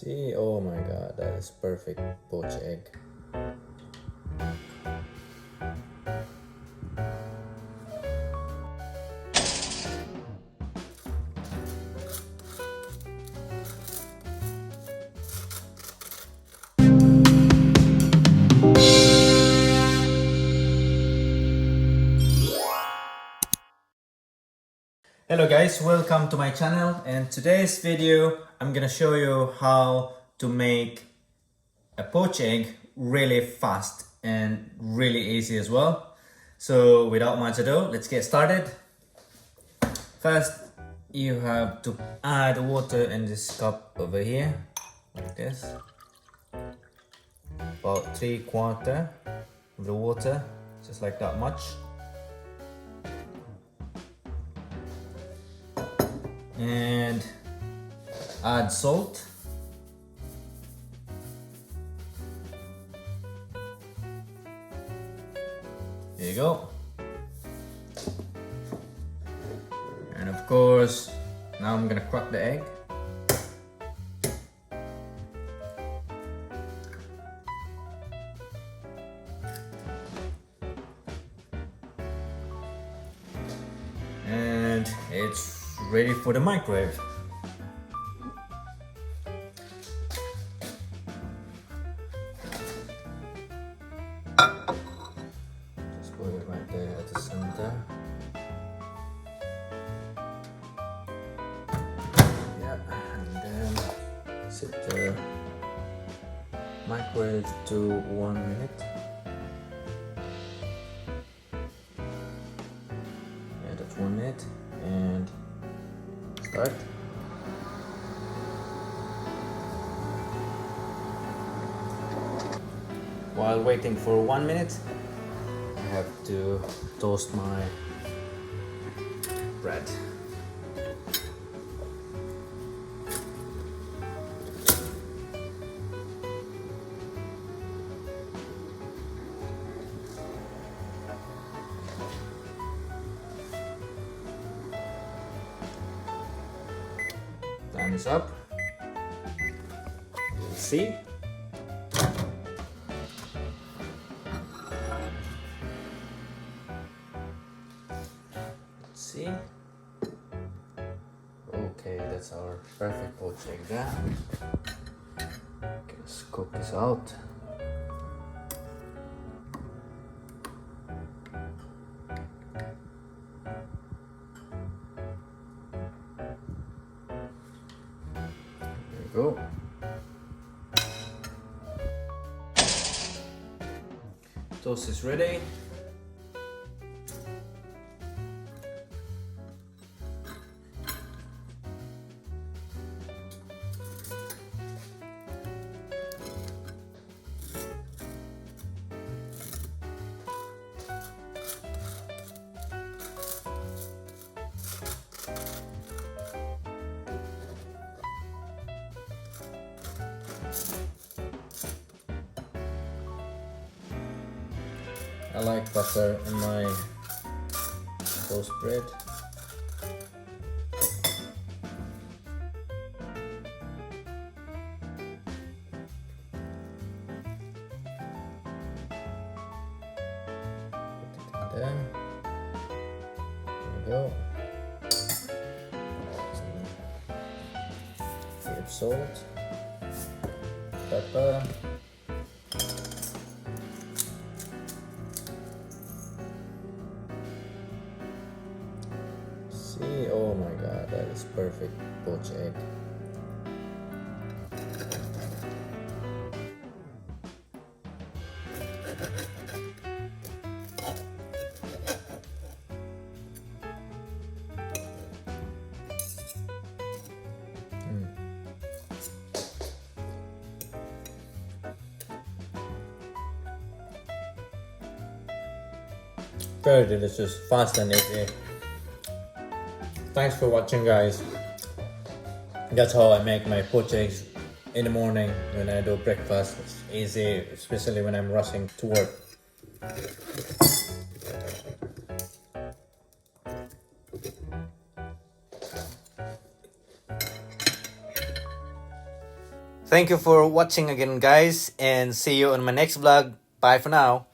See, oh my god, that is perfect poached egg. Hello guys, welcome to my channel, and today's video I'm gonna show you how to make a poached egg really fast and really easy as well. So without much ado, let's get started. First, you have to add water in this cup over here, like this. About 3/4 of the water, just like that much. And add salt. There you go. And of course, now I'm gonna crack the egg. And it's ready for the microwave. Just put it right there at the center. Yeah, and then set the microwave to 1 minute. Yeah, that's 1 minute. And start. While waiting for 1 minute, I have to toast my bread. Time is up. We'll see. Let's see. Okay, that's our perfect poached egg there. Okay, let's cook this out. Go. Toast is ready. I like butter in my toast bread. Put it in there. There you go. Some bit of salt, pepper. See, oh my god, that is perfect poached egg. Very delicious, fast and easy. Thanks for watching, guys. That's how I make my poached eggs in the morning when I do breakfast. It's easy, especially when I'm rushing to work. Thank you for watching again, guys, and see you on my next vlog. Bye for now.